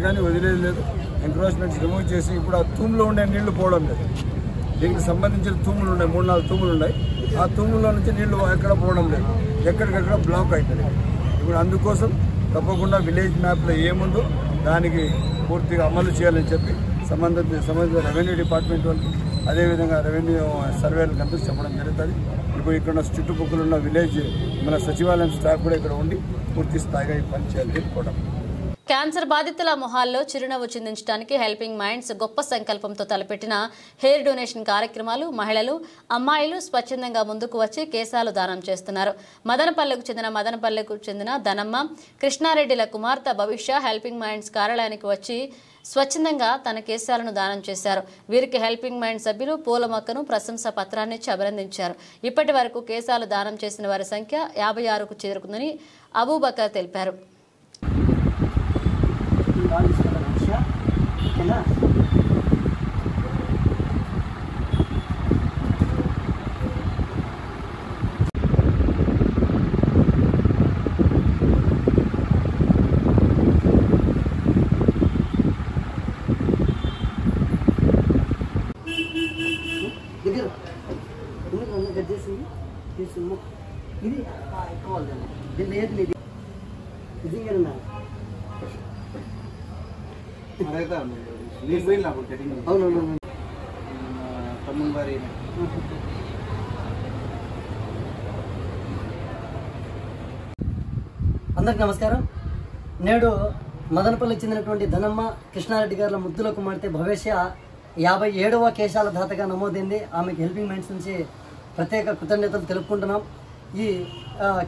కానీ వదిలేదు లేదు. ఎంక్రోచ్మెంట్స్ రిమూవ్ చేసి ఇప్పుడు ఆ తూములో ఉండే నీళ్లు పోవడం లేదు. దీనికి సంబంధించిన తూములు ఉన్నాయి, 3-4 తూములు ఉన్నాయి. ఆ తూములో నుంచి నీళ్లు ఎక్కడ పోవడం లేదు, ఎక్కడికక్కడ బ్లాక్ అవుతుంది. ఇప్పుడు అందుకోసం తప్పకుండా విలేజ్ మ్యాప్లో ఏముందో దానికి పూర్తిగా అమలు చేయాలని చెప్పి సంబంధిత రెవెన్యూ డిపార్ట్మెంట్ వాళ్ళకి అదేవిధంగా రెవెన్యూ సర్వేలకు అంతా చెప్పడం జరుగుతుంది. ఇప్పుడు ఇక్కడ చుట్టుపక్కల ఉన్న విలేజ్ మన సచివాలయం స్టాఫ్ కూడా ఇక్కడ ఉండి పూర్తి స్థాయిగా ఈ పని చేయాలని కోరడం. క్యాన్సర్ బాధితుల మొహాల్లో చిరునవ్వు చిందించడానికి హెల్పింగ్ మైండ్స్ గొప్ప సంకల్పంతో తలపెట్టిన హెయిర్ డొనేషన్ కార్యక్రమాలు మహిళలు అమ్మాయిలు స్వచ్ఛందంగా ముందుకు వచ్చి కేశాలు దానం చేస్తున్నారు. మదనపల్లెకు చెందిన ధనమ్మ కృష్ణారెడ్డిల కుమార్తె భవిష్య హెల్పింగ్ మైండ్స్ కార్యాలయానికి వచ్చి స్వచ్ఛందంగా తన కేశాలను దానం చేశారు. వీరికి హెల్పింగ్ మైండ్ సభ్యులు పూల మొక్కను ప్రశంసా పత్రాన్ని ఇచ్చి అభినందించారు. ఇప్పటి వరకు కేశాలు దానం చేసిన వారి సంఖ్య 56కు చేరుకుందని అబూబకర్ తెలిపారు. అందరికి నమస్కారం. నేడు మదనపల్లికి చెందినటువంటి ధనమ్మ కృష్ణారెడ్డి గారి ముద్దుల కుమార్తె భవిష్య 57వ కేశాల దాతగా నమోదైంది. ఆమెకి హెల్పింగ్ మైండ్స్ నుంచి ప్రత్యేక కృతజ్ఞతలు తెలుపుకుంటున్నాం. ఈ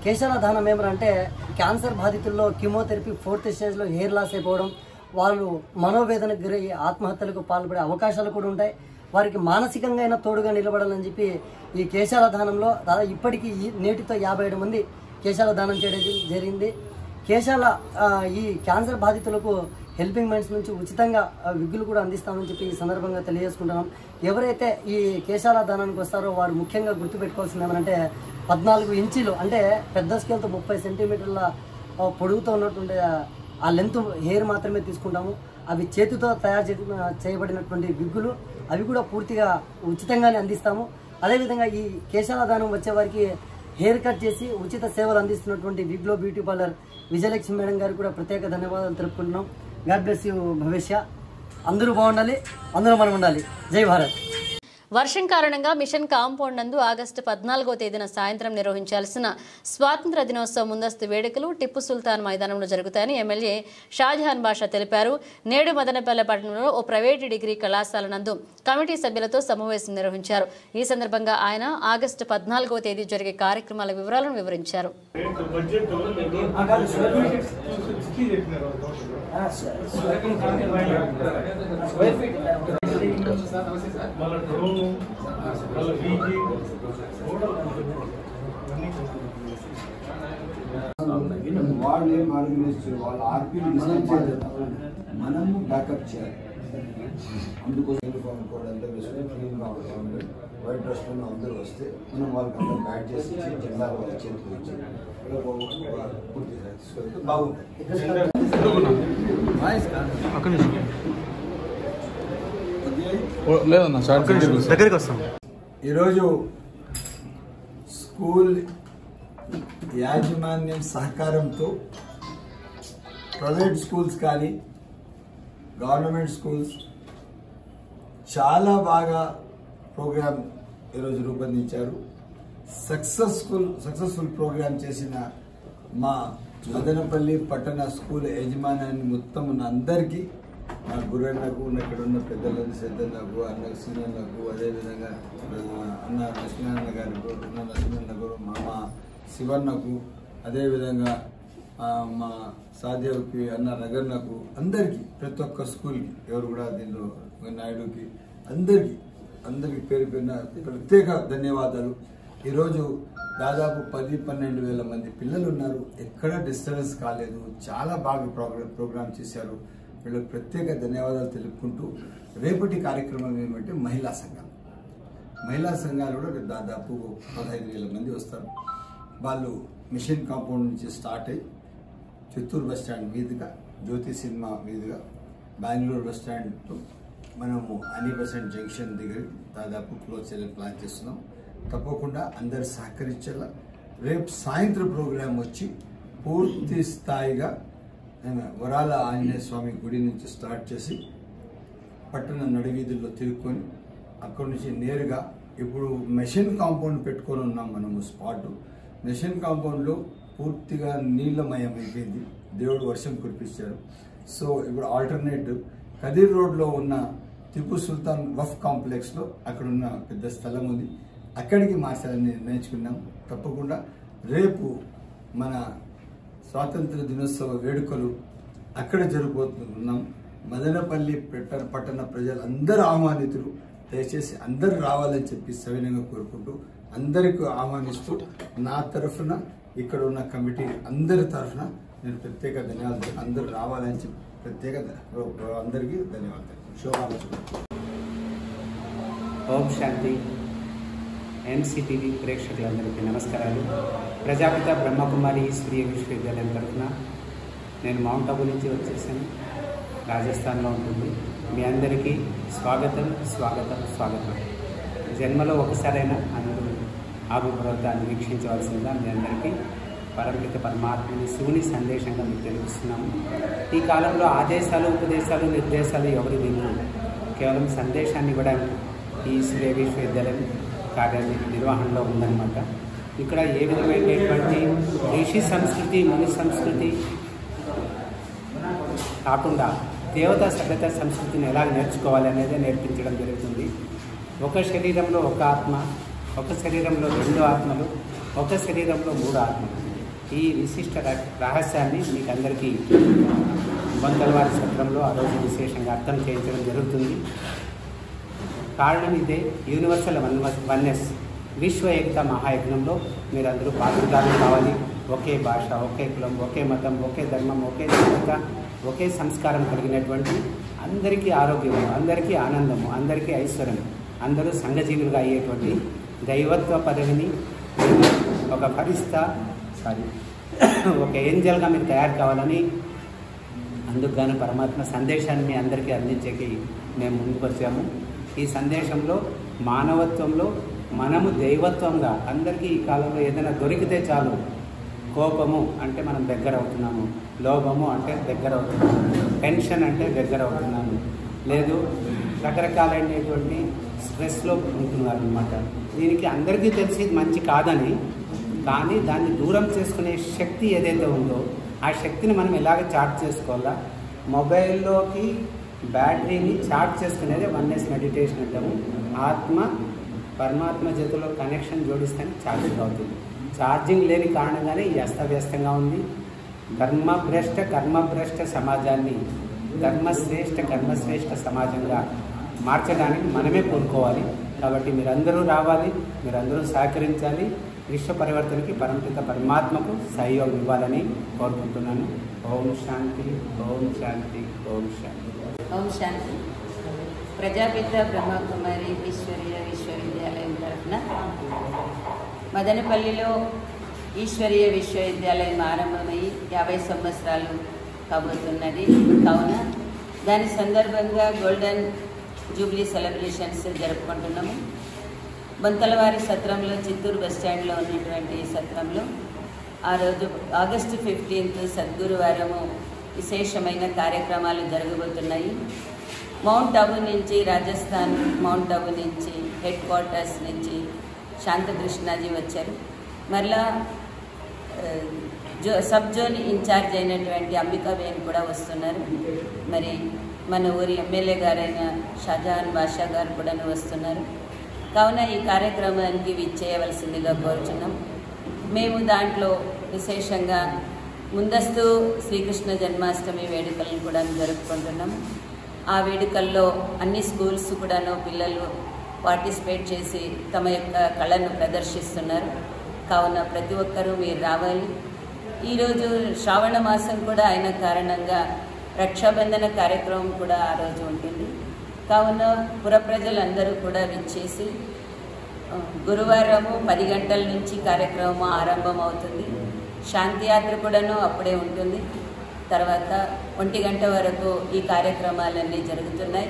కేశాల దానం ఏమంటే క్యాన్సర్ బాధితుల్లో కీమోథెరపీ 4th స్టేజ్లో హెయిర్ లాస్ అయిపోవడం, వాళ్ళు మనోవేదనకు గురై ఆత్మహత్యలకు పాల్పడే అవకాశాలు కూడా ఉంటాయి. వారికి మానసికంగా అయినా తోడుగా నిలబడాలని చెప్పి ఈ కేశాల దానంలో దాదాపు ఇప్పటికీ నేటితో 57 మంది కేశాల దానం చేయడం జరిగింది. కేశాల ఈ క్యాన్సర్ బాధితులకు హెల్పింగ్ మైండ్స్ నుంచి ఉచితంగా విగ్గులు కూడా అందిస్తామని చెప్పి ఈ సందర్భంగా తెలియజేసుకుంటున్నాం. ఎవరైతే ఈ కేశాల దానానికి వస్తారో వారు ముఖ్యంగా గుర్తుపెట్టుకోవాల్సింది ఏమంటే 14 ఇంచీలు అంటే పెద్ద స్కేల్తో 30 సెంటీమీటర్ల పొడుగుతో ఉన్నటువంటి ఆ లెంత్ హెయిర్ మాత్రమే తీసుకుంటాము. అవి చేతితో తయారు చేయబడినటువంటి విగ్గులు, అవి కూడా పూర్తిగా ఉచితంగానే అందిస్తాము. అదేవిధంగా ఈ కేశాల దానం వచ్చే వారికి హెయిర్ కట్ చేసి ఉచిత సేవలు అందిస్తున్నటువంటి విగ్లో బ్యూటీ పార్లర్ విజయలక్ష్మి మేడం గారికి కూడా ప్రత్యేక ధన్యవాదాలు తెలుపుకుంటున్నాం. గాడ్ బ్లెస్ యూ భవిష్య. అందరూ బాగుండాలి, అందరూ మనం ఉండాలి. జై భారత్. వర్షం కారణంగా మిషన్ కాంపౌండ్ నందు ఆగస్టు 14వ తేదీన సాయంత్రం నిర్వహించాల్సిన స్వాతంత్ర దినోత్సవ ముందస్తు వేడుకలు టిప్పు సుల్తాన్ మైదానంలో జరుగుతాయని ఎమ్మెల్యే షాజహాన్ బాషా తెలిపారు. నేడు మదనపల్లె పట్టణంలో ఓ ప్రైవేటు డిగ్రీ కళాశాల నందు కమిటీ సభ్యులతో సమావేశం నిర్వహించారు. ఈ సందర్భంగా ఆయన ఆగస్టు 14వ తేదీ జరిగే కార్యక్రమాల వివరాలను వివరించారు. వాళ్ళు ఏం ఆర్గనైజ్ చేయాలి, వాళ్ళు ఆర్పీలు డిసైడ్ చేయాలి, మనము బ్యాకప్ చేయాలి. అందుకోసం యూనిఫామ్ కోడ్ అంతా వేసుకుని క్లీన్గా ఉంటుంది. వైట్ డ్రెస్లో అందరూ వస్తే మనం వాళ్ళకి అందరూ బ్యాట్ చేసి జెండా వాళ్ళ చేతికి ఇచ్చి పూర్తి తీసుకెళ్తే బాగుంటుంది. దగ్గరికి వస్తాం. ఈరోజు స్కూల్ యాజమాన్యం సహకారంతో ప్రైవేట్ స్కూల్స్ కానీ గవర్నమెంట్ స్కూల్స్ చాలా బాగా ప్రోగ్రామ్ ఈరోజు రూపొందించారు. సక్సెస్ఫుల్ ప్రోగ్రామ్ చేసిన మా మదనపల్లి పట్టణ స్కూల్ యజమానాన్ని మొత్తం ఉన్న అందరికీ, మా గురన్నకు, ఇక్కడ ఉన్న పెద్దలకు, సిద్ధన్నకు, అన్న సీనన్నకు, అదేవిధంగా అన్న లక్ష్మీనారాయణ గారికి, అన్న లక్ష్మీనారాయణ గారు, మామ శివన్నకు, అదేవిధంగా మా సాదేవ్కి, అన్న నగర్నకు, అందరికీ, ప్రతి ఒక్క స్కూల్కి, ఎవరు కూడా దీనిలో నాయుడుకి, అందరికీ పేరు పేరున ప్రత్యేక ధన్యవాదాలు. ఈరోజు దాదాపు 10-12 వేల మంది పిల్లలు ఉన్నారు. ఎక్కడ డిస్టర్బెన్స్ కాలేదు. చాలా బాగా ప్రోగ్రామ్ చేశారు. వీళ్ళకి ప్రత్యేక ధన్యవాదాలు తెలుపుకుంటూ రేపటి కార్యక్రమం ఏమంటే మహిళా సంఘాలు కూడా దాదాపు 15,000 మంది వస్తారు. వాళ్ళు మిషన్ కాంపౌండ్ నుంచి స్టార్ట్ అయ్యి చిత్తూరు బస్ స్టాండ్ మీదుగా, జ్యోతి సినిమా మీదుగా, బెంగళూరు బస్ స్టాండ్ మనము 100% జంక్షన్ దగ్గర దాదాపు క్లోజ్ చేయాలని ప్లాన్ చేస్తున్నాం. తప్పకుండా అందరు సహకరించాలా. రేపు సాయంత్రం ప్రోగ్రాం వచ్చి పూర్తి స్థాయిగా వరాల ఆంజనేయ స్వామి గుడి నుంచి స్టార్ట్ చేసి పట్టణ నడివీధుల్లో తిరుక్కొని అక్కడి నుంచి నేరుగా ఇప్పుడు మెషిన్ కాంపౌండ్ పెట్టుకొని ఉన్నాం మనము. స్పాట్ మెషిన్ కాంపౌండ్లో పూర్తిగా నీళ్లమయం అయిపోయింది. దేవుడు వర్షం కురిపించాడు. సో ఇప్పుడు ఆల్టర్నేట్ కదీర్ రోడ్లో ఉన్న టిపు సుల్తాన్ వఫ్ కాంప్లెక్స్లో అక్కడున్న పెద్ద స్థలం ఉంది, అక్కడికి మార్చాలని నిర్ణయించుకున్నాం. తప్పకుండా రేపు మన స్వాతంత్ర దినోత్సవ వేడుకలు అక్కడ జరగబోతున్నాం. మదనపల్లి పట్టణ ప్రజలు అందరూ ఆహ్వానితులు, దయచేసి అందరూ రావాలని చెప్పి సవినయంగా కోరుకుంటూ అందరికీ ఆహ్వానిస్తూ నా తరఫున ఇక్కడ ఉన్న కమిటీ అందరి తరఫున నేను ప్రత్యేక ధన్యవాదాలు. అందరూ రావాలని చెప్పి ప్రత్యేక అందరికీ ధన్యవాదాలు. ఓం శాంతి. ఎన్సీటీవీ ప్రేక్షకులందరికీ నమస్కారాలు. ప్రజాపిత బ్రహ్మకుమారి ఈశ్వరీయ విశ్వవిద్యాలయం తరఫున నేను మౌంట్ ఆబు నుంచి వచ్చేసాను, రాజస్థాన్లో ఉంటుంది. మీ అందరికీ స్వాగతం స్వాగతం స్వాగతం. జన్మలో ఒకసారైనా అందరూ ఆబు పర్వతాన్ని వీక్షించవలసిందిగా మీ అందరికీ పరమపిత పరమాత్మని శివుని సందేశంగా మీకు తెలుపుతున్నాము. ఈ కాలంలో ఆదేశాలు ఉపదేశాలు నిర్దేశాలు ఎవరు వినరు, కేవలం సందేశాన్ని ఇవ్వడానికి ఈ ఈశ్వరీయ విశ్వవిద్యాలయం నిర్వహణలో ఉందన్నమాట. ఇక్కడ ఏ విధమైనటువంటి ఋషి సంస్కృతి ముని సంస్కృతి కాకుండా దేవతా సభ్యత సంస్కృతిని ఎలా నేర్చుకోవాలి అనేది నేర్పించడం జరుగుతుంది. ఒక శరీరంలో ఒక ఆత్మ, ఒక శరీరంలో 2 ఆత్మలు, ఒక శరీరంలో 3 ఆత్మలు. ఈ విశిష్ట రహస్యాన్ని మీకు అందరికీ బొంతలవారి సత్రంలో ఆ రోజు విశేషంగా అర్థం చేయించడం జరుగుతుంది. కారణం ఇదే, యూనివర్సల్ వన్నెస్ విశ్వ ఏకతా మహాయజ్ఞంలో మీరందరూ పాత్రదారులు కావాలి. ఒకే భాష, ఒకే కులం, ఒకే మతం, ఒకే ధర్మం, ఒకే దేవత, ఒకే సంస్కారం కలిగినటువంటి అందరికీ ఆరోగ్యము, అందరికీ ఆనందము, అందరికీ ఐశ్వర్యం, అందరూ సంఘజీవులుగా అయ్యేటువంటి దైవత్వ పదవిని ఒక ఏంజల్గా మీరు తయారు కావాలని అందుకు గాను పరమాత్మ సందేశాన్ని మీ అందరికీ అందించేకి మేము ముందుకు వచ్చాము. ఈ సందేశంలో మానవత్వంలో మనము దైవత్వంగా అందరికీ ఈ కాలంలో ఏదైనా దొరికితే చాలు, కోపము అంటే మనం దగ్గర అవుతున్నాము, లోభము అంటే దగ్గర అవుతున్నాము, టెన్షన్ అంటే దగ్గర అవుతున్నాము, లేదు రకరకాలైనటువంటి స్ట్రెస్లో ఉంటున్నారు అన్నమాట. దీనికి అందరికీ తెలిసి మంచి కాదని, కానీ దాన్ని దూరం చేసుకునే శక్తి ఏదైతే ఉందో ఆ శక్తిని మనం ఎలాగ చార్జ్ చేసుకోవాలా, మొబైల్లోకి బ్యాటరీని చార్జ్ చేసుకునేది వన్నెస్ మెడిటేషన్ అంటాము. ఆత్మ పరమాత్మ చేతిలో కనెక్షన్ జోడిస్తేనే ఛార్జింగ్ అవుతుంది. ఛార్జింగ్ లేని కారణంగానే ఈ అస్తవ్యస్తంగా ఉంది. కర్మభ్రష్ట సమాజాన్ని కర్మశ్రేష్ఠ సమాజంగా మార్చడానికి మనమే కోరుకోవాలి. కాబట్టి మీరందరూ రావాలి, మీరందరూ సహకరించాలి. విశ్వ పరివర్తనకి పరమపిత పరమాత్మకు సహయోగం ఇవ్వాలని కోరుకుంటున్నాను. ఓం శాంతి, ఓం శాంతి, ఓం శాంతి. ఓం శాంతి. ప్రజాపిత బ్రహ్మకుమారి ఈశ్వరీయ విశ్వవిద్యాలయం తరఫున మదనపల్లిలో ఈశ్వరీయ విశ్వవిద్యాలయం ఆరంభమై 50 సంవత్సరాలు కాబోతున్నది. కావున దాని సందర్భంగా గోల్డెన్ జూబ్లీ సెలబ్రేషన్స్ జరుపుకుంటున్నాము. బొంతలవారి సత్రంలో, చిత్తూరు బస్టాండ్లో ఉన్నటువంటి సత్రంలో ఆ రోజు ఆగస్టు 15 సద్గురువారము విశేషమైన కార్యక్రమాలు జరగబోతున్నాయి. మౌంట్ ఆబు నుంచి, రాజస్థాన్ మౌంట్ ఆబు నుంచి, హెడ్ క్వార్టర్స్ నుంచి శాంతకృష్ణాజీ వచ్చారు. మరలా సబ్ జోన్ ఇన్ఛార్జ్ అయినటువంటి అంబికాబేన్ కూడా వస్తున్నారు. మరి మన ఊరి ఎమ్మెల్యే గారైన షాజహాన్ బాషా గారు కూడా వస్తున్నారు. కావున ఈ కార్యక్రమానికి విచ్చేయవలసిందిగా కోరుచున్నాం. మేము దాంట్లో విశేషంగా ముందస్తు శ్రీకృష్ణ జన్మాష్టమి వేడుకలను కూడా జరుపుకుంటున్నాం. ఆ వేడుకల్లో అన్ని స్కూల్స్ కూడాను పిల్లలు పార్టిసిపేట్ చేసి తమ యొక్క కళను ప్రదర్శిస్తున్నారు. కావున ప్రతి ఒక్కరూ మీరు రావాలి. ఈరోజు శ్రావణ మాసం కూడా అయిన కారణంగా రక్షాబంధన కార్యక్రమం కూడా ఆ రోజు ఉంటుంది. కావున పుర ప్రజలందరూ కూడా విచ్చేసి గురువారము 10 గంటల నుంచి కార్యక్రమం ఆరంభం అవుతుంది. శాంతియాత్ర కూడాను అప్పుడే ఉంటుంది. తర్వాత 1 గంట వరకు ఈ కార్యక్రమాలన్నీ జరుగుతున్నాయి.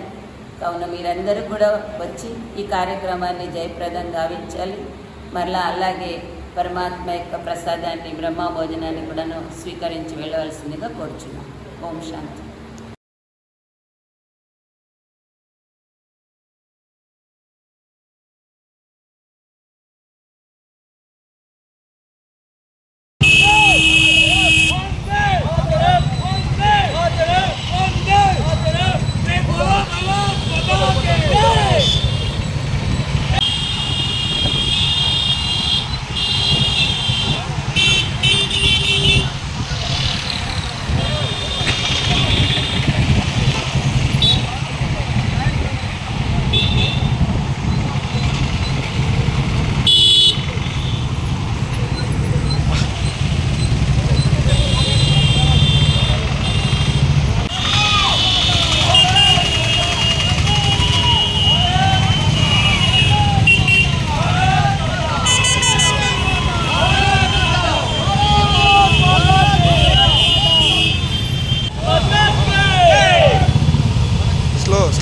కావున మీరందరూ కూడా వచ్చి ఈ కార్యక్రమాన్ని జయప్రదం గావించాలి. మరలా అలాగే పరమాత్మ యొక్క ప్రసాదాన్ని, బ్రహ్మ భోజనాన్ని కూడాను స్వీకరించి వెళ్ళవలసిందిగా కోరుచున్నాం. ఓం శాంతి.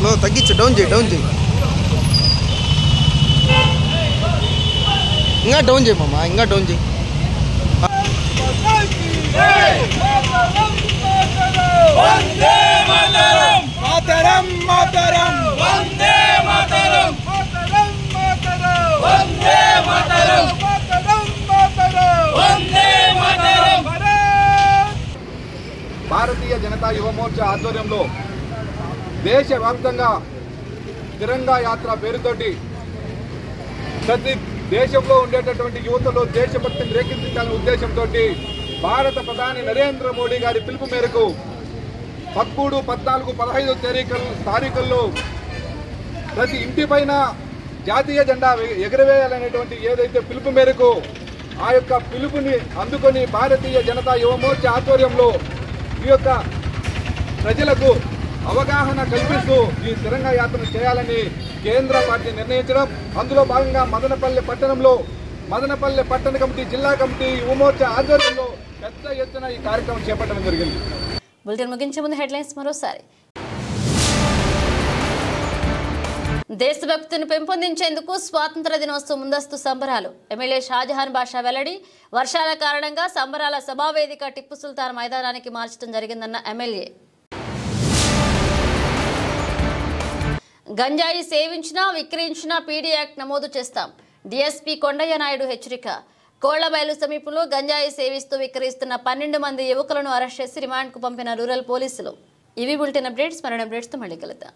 స్లో తగ్గించు, డౌన్ చేయి, డౌన్ చేయి, ఇంకా డౌన్ చేయి మామ, ఇంకా డౌన్ చేయి. వందే మాతరం మాతరం మాతరం వందే మాతరం మాతరం మాతరం వందే మాతరం మాతరం మాతరం వందే మాతరం. భారతీయ జనతా యువ మోర్చా ఆధ్వర్యంలో దేశవ్యాప్తంగా తిరంగా యాత్ర పేరుతోటి ప్రతి దేశంలో ఉండేటటువంటి యువతలో దేశభక్తిని రేకెత్తించాలనే ఉద్దేశంతో భారత ప్రధాని నరేంద్ర మోడీ గారి పిలుపు మేరకు 13, 14, 15 తారీఖుల్లో ప్రతి ఇంటి పైన జాతీయ జెండా ఎగరవేయాలనేటువంటి ఏదైతే పిలుపు మేరకు ఆ యొక్క పిలుపుని అందుకొని భారతీయ జనతా యువ మోర్చా ఆధ్వర్యంలో ఈ యొక్క ప్రజలకు అవగాహన కల్పిస్తూ ఈ తిరంగా యాత్రను చేయాలని కేంద్ర పార్టీ నిర్ణయించడం, అందులో భాగంగా మదనపల్లె పట్టణ కమిటీ, జిల్లా కమిటీ, యువ మోర్చా ఆధ్వర్యంలో పెద్ద ఎత్తున ఈ కార్యక్రమం చేపట్టడం జరిగింది. బులెటిన్ ముగించే ముందు హెడ్లైన్స్ మరోసారి. దేశభక్తిని పెంపొందించేందుకు స్వాతంత్ర దినోత్సవం ముందస్తు సంబరాలు. ఎమ్మెల్యే షాజహాన్ బాషా వెల్లడి. వర్షాల కారణంగా సంబరాల సభావేదిక టిప్పు సుల్తాన్ మైదానానికి మార్చడం జరిగిందన్న ఎమ్మెల్యే. గంజాయి సేవించినా విక్రయించినా పీడీ యాక్ట్ నమోదు చేస్తాం. డీఎస్పీ కొండయ్య నాయుడు హెచ్చరిక. కోళ్లబైలు సమీపంలో గంజాయి సేవిస్తూ విక్రయిస్తున్న 12 మంది యువకులను అరెస్ట్ చేసి రిమాండ్కు పంపిన రూరల్ పోలీసులు. ఇవి బులెటిన్ అప్డేట్స్. మరిన్ని అప్డేట్స్తో మళ్ళీ కలుద్దాం.